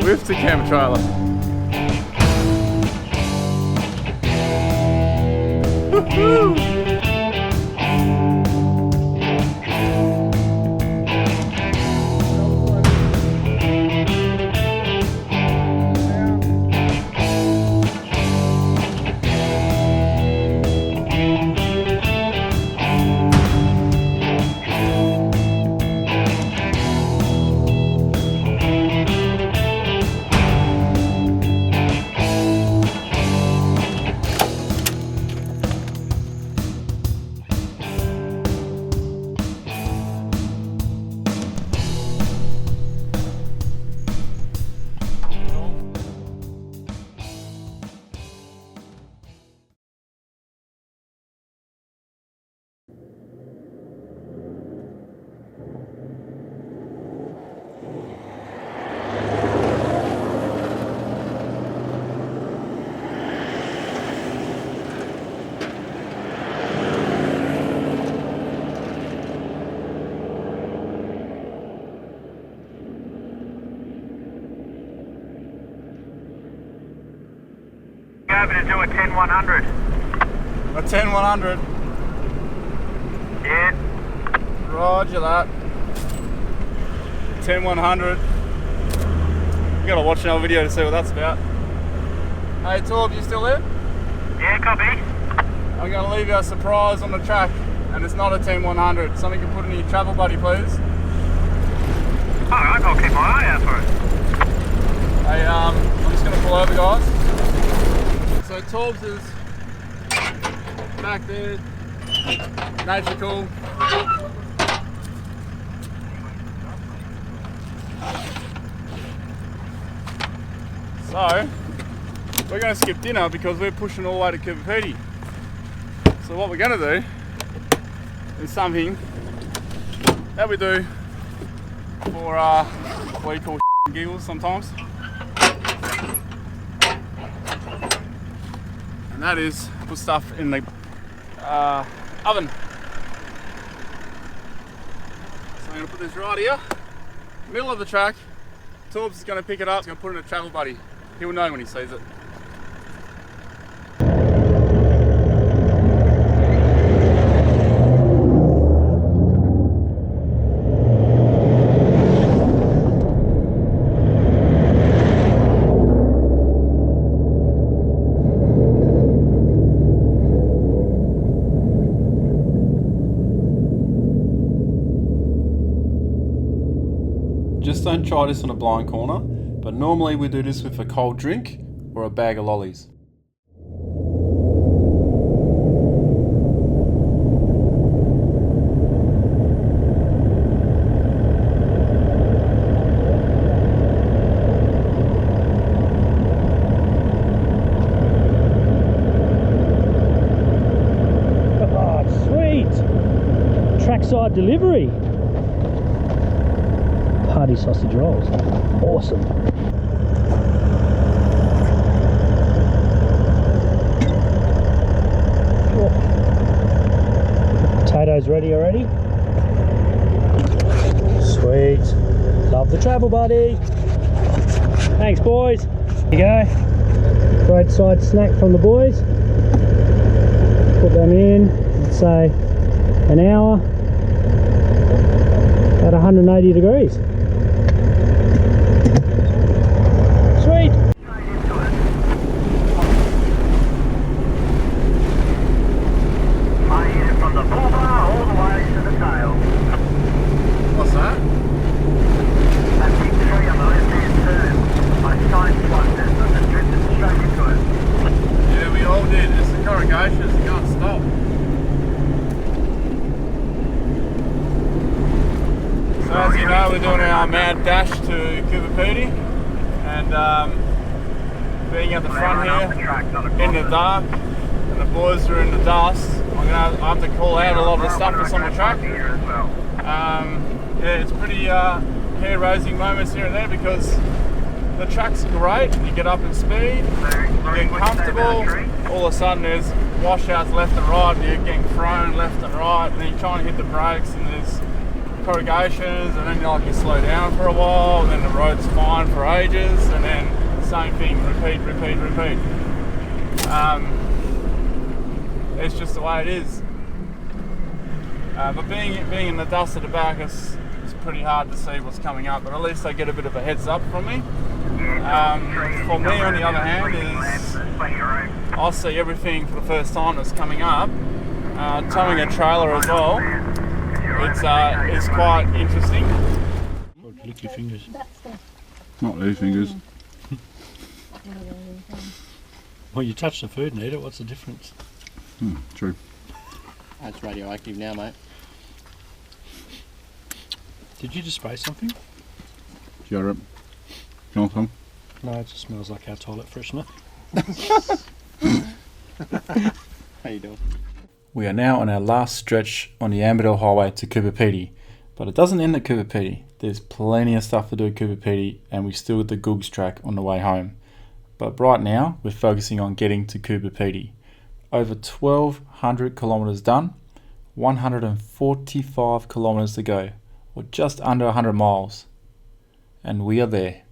with the cam trailer. Woohoo! Over to do a 10-100. A 10-100? Yeah. Roger that. 10-100. You gotta watch another video to see what that's about. Hey Torb, you still there? Yeah, copy. I'm gonna leave you a surprise on the track, and it's not a 10-100. Something you can put in your travel buddy, please. Alright, I'll keep my eye out for it. Hey, I'm just gonna pull over, guys. So Torbs is back there, nature cool. So, we're going to skip dinner because we're pushing all the way to Coober Pedy. So what we're going to do is something that we do for what you call giggles sometimes. And that is put stuff in the oven. So I'm going to put this right here, middle of the track. Torbs is going to pick it up, he's going to put it in a travel buddy. He'll know when he sees it. Just don't try this on a blind corner, but normally we do this with a cold drink or a bag of lollies. Oh, sweet! Trackside delivery. Party sausage rolls. Awesome. Oh. Potatoes ready already? Sweet. Love the travel buddy. Thanks boys. Here you go. Roadside snack from the boys. Put them in, let's say an hour at 180 degrees. We're doing our mad dash to Coober Pedy, and being at the front here in the dark and the boys are in the dust, I have to call out a lot of the stuff that's on the track. Yeah, it's pretty hair-raising moments here and there because the track's great, you get up in speed, you get comfortable, all of a sudden there's washouts left and right, and you're getting thrown left and right, and then you're trying to hit the brakes and there's corrugations, and then you slow down for a while, and then the road's fine for ages, and then same thing, repeat. It's just the way it is. But being in the dust at the back, it's pretty hard to see what's coming up, but at least I get a bit of a heads up from me. For me, on the other hand, is I'll see everything for the first time that's coming up. Towing a trailer as well, it's quite interesting. Lick your fingers. Not these fingers. Well, you touch the food and eat it, what's the difference? True. It's radioactive now, mate. Did you just spray something? Deodorant. You want some? No, it just smells like our toilet freshener. How you doing? We are now on our last stretch on the Beadell highway to Coober Pedy, but it doesn't end at Coober Pedy. There's plenty of stuff to do at Coober Pedy, and we still got the Googs track on the way home. But right now, we're focusing on getting to Coober Pedy. Over 1,200 kilometres done, 145 kilometres to go, or just under 100 miles. And we are there.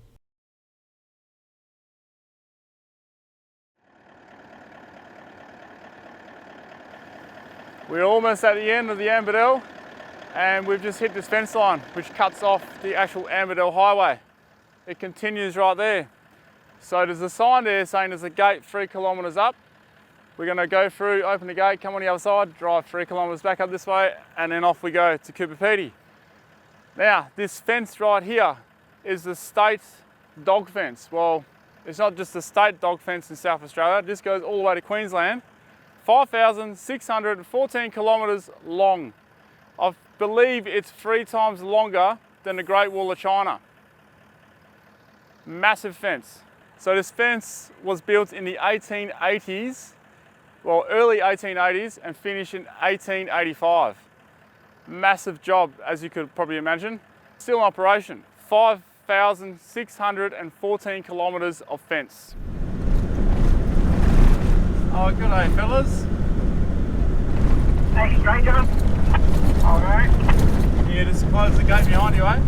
We're almost at the end of the Beadell, and we've just hit this fence line which cuts off the actual Beadell highway. It continues right there. So there's a sign there saying there's a gate 3 kilometres up. We're going to go through, open the gate, come on the other side, drive 3 kilometres back up this way, and then off we go to Coober Pedy. Now, this fence right here is the state dog fence. Well, it's not just the state dog fence in South Australia, this goes all the way to Queensland. 5,614 kilometres long. I believe it's 3 times longer than the Great Wall of China. Massive fence. So this fence was built in the 1880s, well, early 1880s, and finished in 1885. Massive job, as you could probably imagine. Still in operation. 5,614 kilometres of fence. Oh, good day, fellas. Hey, stranger. Alright. Yeah, just close the gate behind you, eh?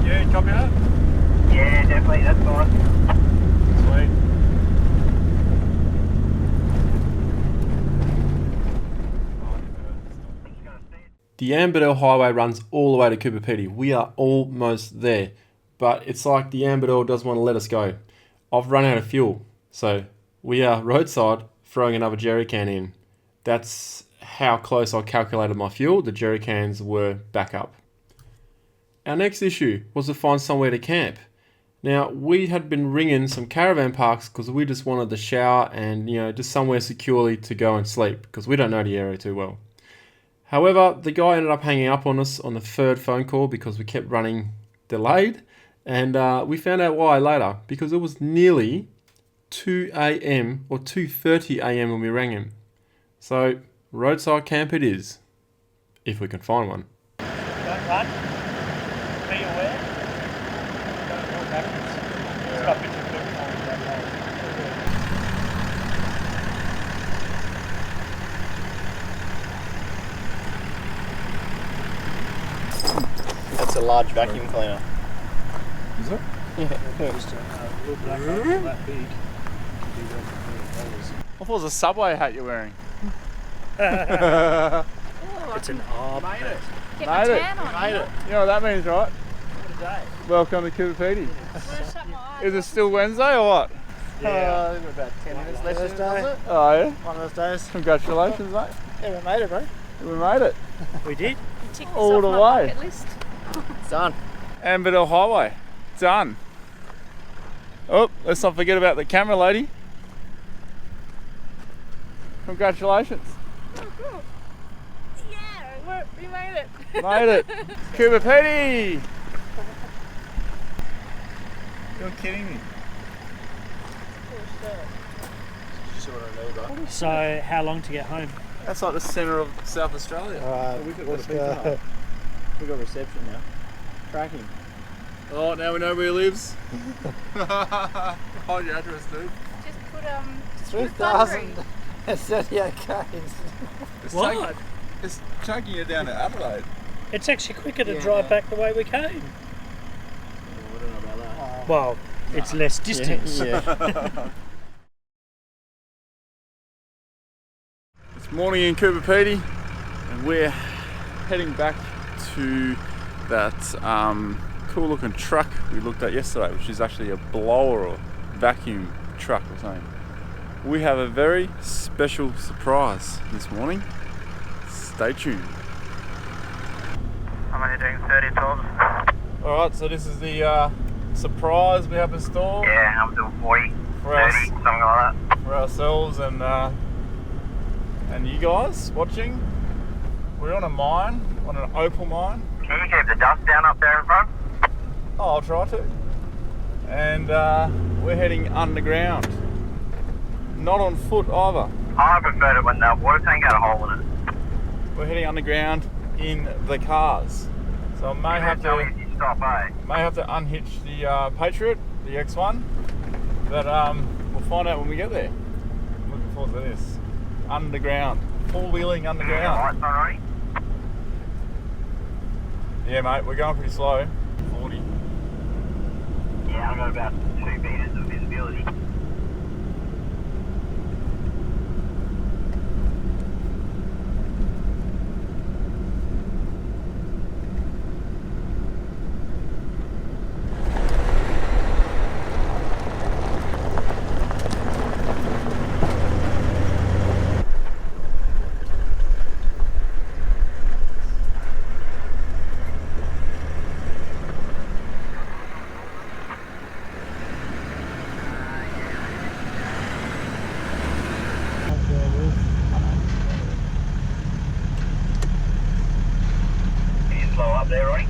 Yeah, you copy that? Yeah, definitely, that's fine. Sweet. The Beadell highway runs all the way to Coober Pedy. We are almost there, but it's like the Beadell doesn't want to let us go. I've run out of fuel, so we are roadside throwing another jerry can in. That's how close I calculated my fuel. The jerry cans were back up. Our next issue was to find somewhere to camp. Now, we had been ringing some caravan parks because we just wanted to shower and, just somewhere securely to go and sleep because we don't know the area too well. However, the guy ended up hanging up on us on the third phone call because we kept running delayed, and we found out why later, because it was nearly 2 a.m. or 2:30 a.m. when we rang him. So, roadside camp it is, if we can find one. Don't run. Be aware. Don't walk backwards. It's got a picture of people falling down the hole. That's a large vacuum cleaner. Is it? Yeah. Just a little black hole that big. I thought it was a Subway hat you're wearing. It's an arb. Made it. Get my Made it. tan on. Made it. You know what that means, right? What a day. Welcome to Coober Pedy. I'm gonna shut my eyes. Is it still Wednesday or what? Yeah. We've got about 10 minutes left, Thursday. was it? Oh yeah? One of those days. Congratulations, mate. Yeah, we made it, bro. We made it. We did. Tick this all off the my way. bucket list. It's done. Beadell Highway. Done. Oh, let's not forget about the camera lady. Congratulations. Yeah, we made it. Made it. Coober Pedy. You're kidding me. So, how long to get home? That's like the centre of South Australia. Alright, We got reception now. Cracking. Oh, now we know where he lives. Hold your address, dude. Just put 3,000. It's 38 k's. What? It's chugging you down to Adelaide. It's actually quicker to Yeah, drive no. back the way we came. I don't know about that. Well, it's less distance. Yeah. It's morning in Coober Pedy, and we're heading back to that cool looking truck we looked at yesterday, which is actually a blower or vacuum truck or something. We have a very special surprise this morning. Stay tuned. I'm only doing 30 12s. Alright, so this is the surprise we have in store Yeah, I'm doing 40, for 30, us, something like that. for ourselves and you guys watching. We're on a mine, on an opal mine. Can you keep the dust down up there in front? Oh, I'll try to. And we're heading underground. Not on foot either. I preferred it when the water tank had a hole in it. We're heading underground in the cars. So I may have Tell me to if you stop, eh? unhitch the Patriot, the X1. But we'll find out when we get there. Looking forward to this. Underground. Four-wheeling underground. Lights on, Ronny? Yeah, mate, we're going pretty slow. 40. Yeah, I've got about 2 meters of visibility. Can you slow up there, Ronny?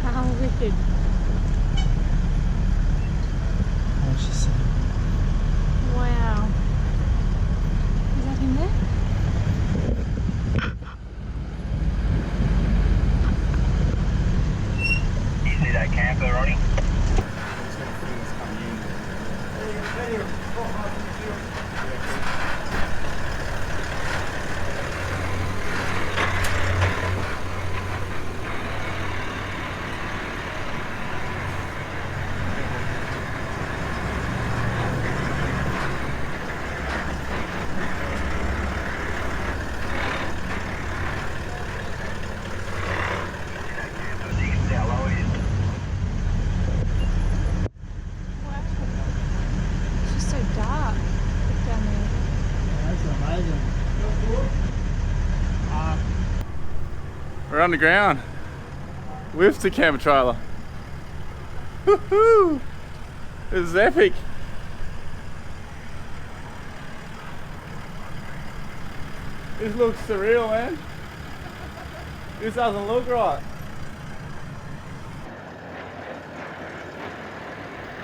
How wicked. Wow. Is that him there? You see that camper, Ronny? You can see how low it is. Wow. It's just so dark down there. That's amazing. We're underground with the camper trailer. Woohoo! This is epic. This looks surreal, man. This doesn't look right.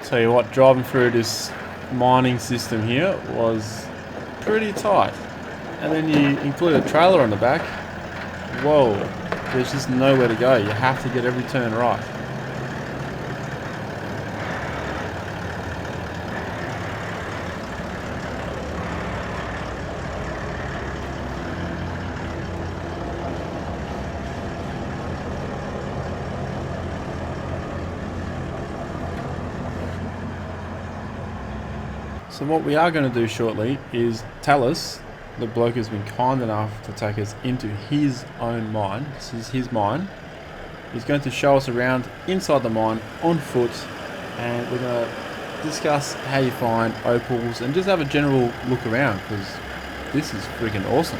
Tell you what, driving through this mining system here was pretty tight. And then you include a trailer on the back. Whoa, there's just nowhere to go. You have to get every turn right. So what we are going to do shortly is Tallis, the bloke who's been kind enough to take us into his own mine. This is his mine. He's going to show us around inside the mine on foot, and we're going to discuss how you find opals and just have a general look around, because this is freaking awesome.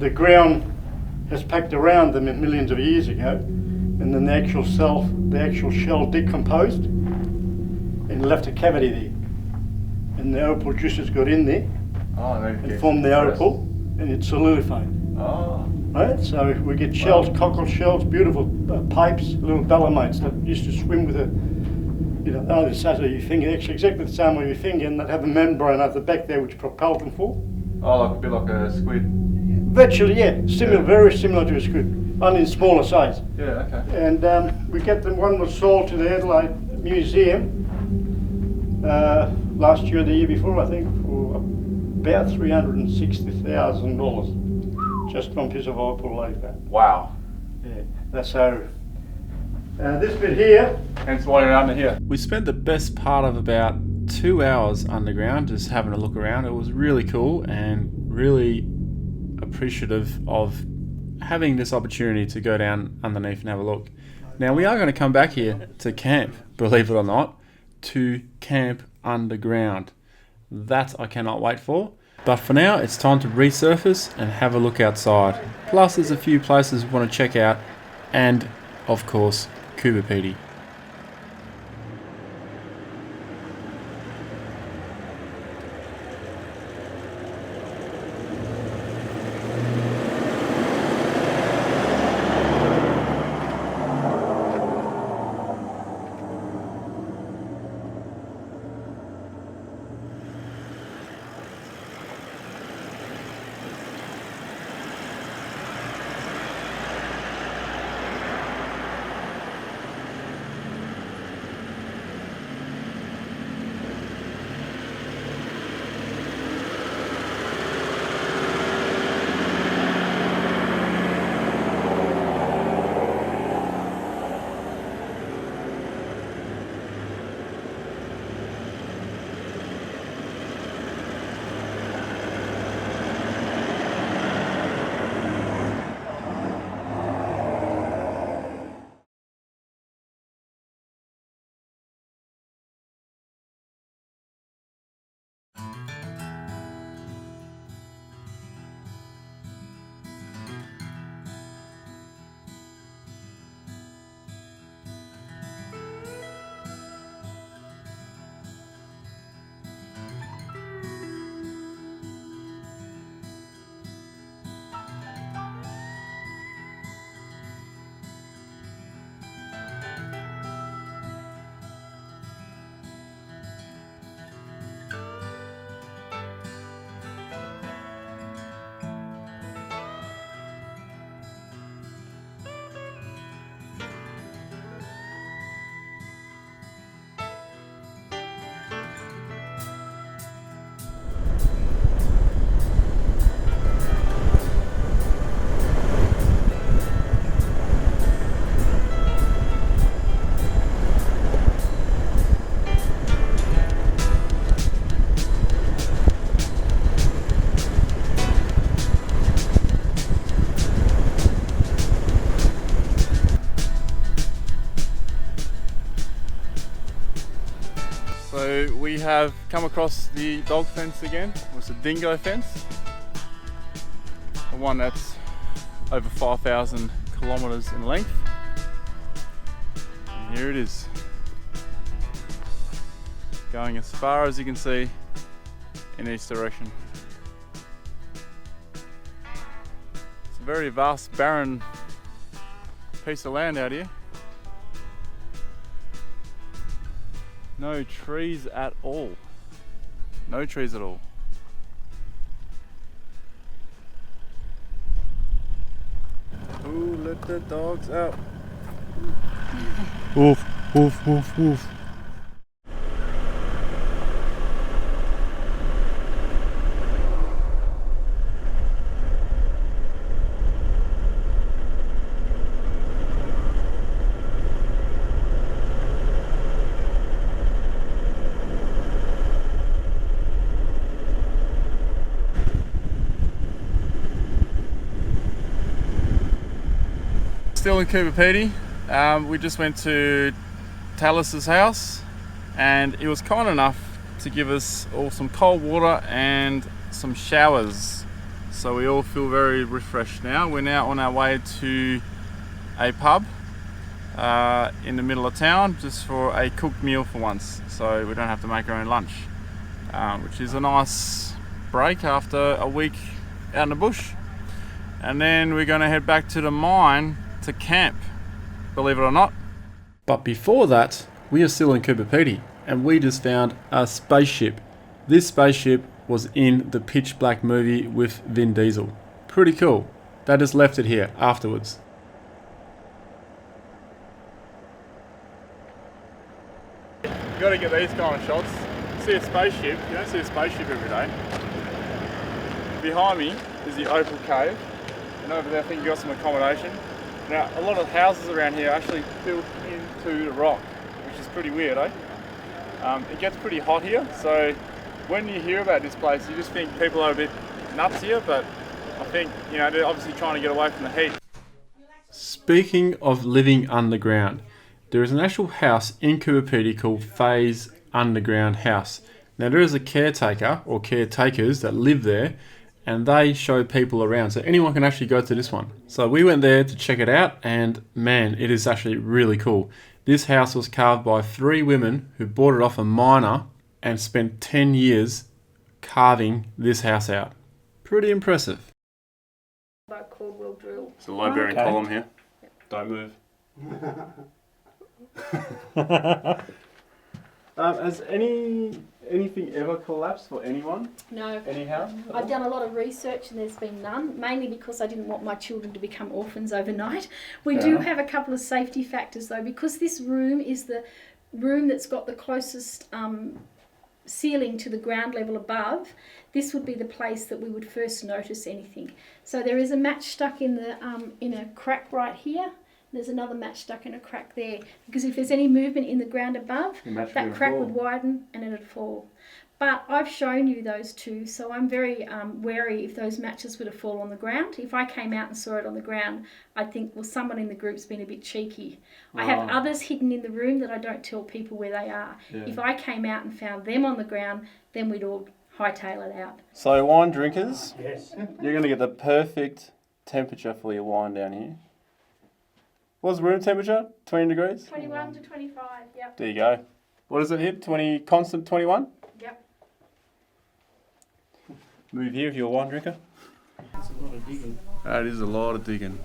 the ground has packed around them millions of years ago, and then the actual shell decomposed and left a cavity there. And the opal juices got in there and formed the opal, and it solidified. Oh. Right? So we get shells, cockle shells, beautiful pipes, little belemnites that used to swim with the size of your finger, actually exactly the same with your finger, and they'd have a membrane at the back there which propelled them forward. Oh, like a bit like a squid. Virtually, yeah. Similar, very similar to a squid, only in smaller size. Yeah, okay. And we get them. One was sold to the Adelaide Museum last year or the year before, I think, for about $360,000. Just one piece of opal like that. Wow. Yeah, that's how. This bit here. Hence why you're under here. We spent the best part of about 2 hours underground just having a look around. It was really cool and really appreciative of having this opportunity to go down underneath and have a look. Now we are going to come back here to camp, believe it or not, to camp underground. That I cannot wait for. But for now, it's time to resurface and have a look outside. Plus there's a few places we want to check out, and of course, Coober Pedy. So we have come across the dog fence again. It's a dingo fence. The one that's over 5,000 kilometers in length. And here it is. Going as far as you can see in each direction. It's a very vast, barren piece of land out here. No trees at all. No trees at all. Ooh, let the dogs out. Woof, woof, woof, woof. Still in Coober Pedy. We just went to Talus's house and he was kind enough to give us all some cold water and some showers. So we all feel very refreshed now. We're now on our way to a pub in the middle of town just for a cooked meal for once, so we don't have to make our own lunch, which is a nice break after a week out in the bush. And then we're going to head back to the mine to camp, believe it or not. But before that, we are still in Coober Pedy, and we just found a spaceship. This spaceship was in the Pitch Black movie with Vin Diesel. Pretty cool. They just left it here afterwards. You got to get these kind of shots. See a spaceship, you don't see a spaceship every day. Behind me is the Opal cave, and over there I think you got some accommodation. Now a lot of houses around here are actually built into the rock, which is pretty weird, eh? It gets pretty hot here, so when you hear about this place you just think people are a bit nuts here, but I think, you know, they're obviously trying to get away from the heat. Speaking of living underground, there is an actual house in Coober Pedy called Faye's Underground House. Now there is a caretaker or caretakers that live there, and they show people around, so anyone can actually go to this one. So we went there to check it out, and man, it is actually really cool. This house was carved by 3 women who bought it off a miner and spent 10 years carving this house out. Pretty impressive. It's a low bearing column here. Don't move. Has anything ever collapsed for anyone? No. Any house? I've done a lot of research and there's been none, mainly because I didn't want my children to become orphans overnight. We do have a couple of safety factors though, because this room is the room that's got the closest ceiling to the ground level above. This would be the place that we would first notice anything. So there is a match stuck in the in a crack right here. There's another match stuck in a crack there, because if there's any movement in the ground above, that crack would widen and it'd fall. But I've shown you those two, so I'm very wary if those matches were to fall on the ground. If I came out and saw it on the ground, I'd think, well, someone in the group's been a bit cheeky. I have others hidden in the room that I don't tell people where they are. Yeah. If I came out and found them on the ground, then we'd all hightail it out. So wine drinkers, yes, you're going to get the perfect temperature for your wine down here. What's the room temperature? 20 degrees? 21 to 25, yep. There you go. What does it hit? 20, constant 21? Yep. Move here if you're a wine drinker. It's a lot of digging. That is a lot of digging.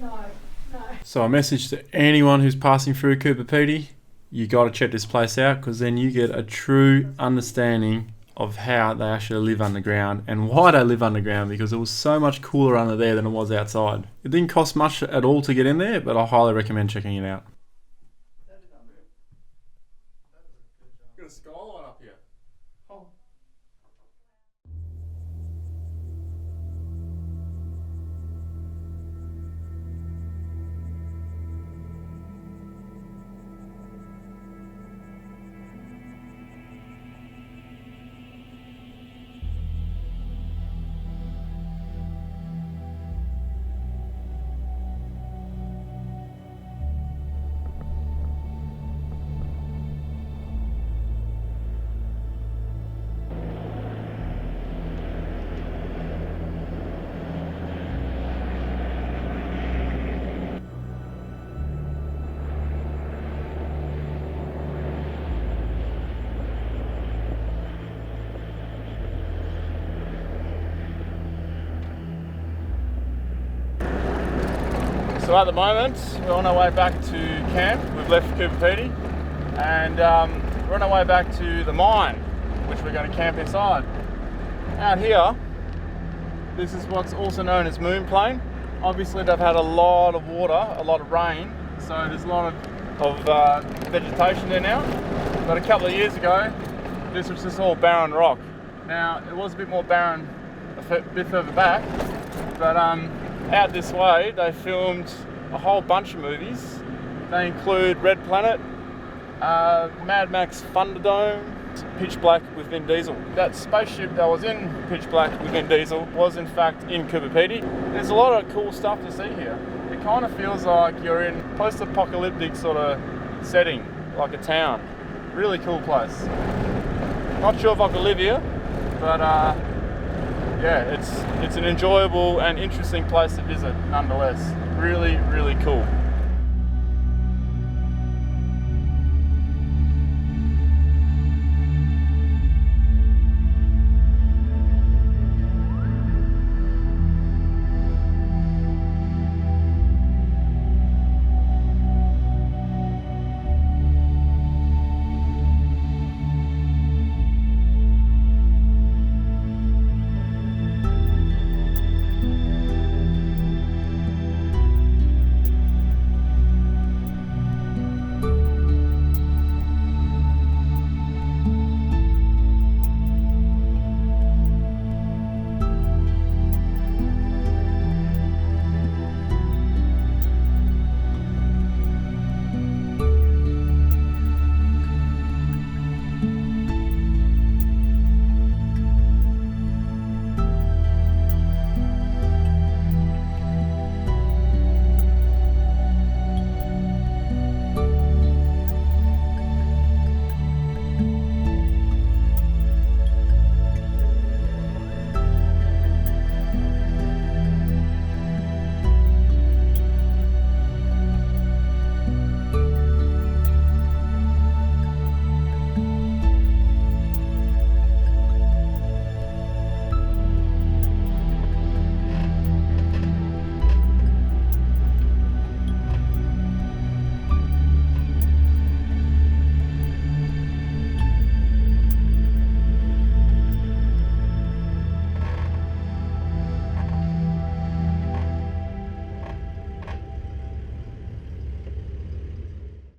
No. So a message to anyone who's passing through Coober Pedy, you got to check this place out, because then you get a true understanding of how they actually live underground and why they live underground, because it was so much cooler under there than it was outside. It didn't cost much at all to get in there, but I highly recommend checking it out. Got a skyline up here. So at the moment, we're on our way back to camp. We've left Coober Pedy, and we're on our way back to the mine, which we're going to camp inside. Out here, this is what's also known as Moon Plain. Obviously they've had a lot of water, a lot of rain, so there's a lot of vegetation there now. But a couple of years ago, this was just all barren rock. Now, it was a bit more barren a bit further back, but out this way, they filmed a whole bunch of movies. They include Red Planet, Mad Max Thunderdome, Pitch Black with Vin Diesel. That spaceship that was in Pitch Black with Vin Diesel was in fact in Coober Pedy. There's a lot of cool stuff to see here. It kind of feels like you're in post-apocalyptic sort of setting, like a town. Really cool place. Not sure if I could live here, but yeah, it's an enjoyable and interesting place to visit nonetheless. Really, really cool.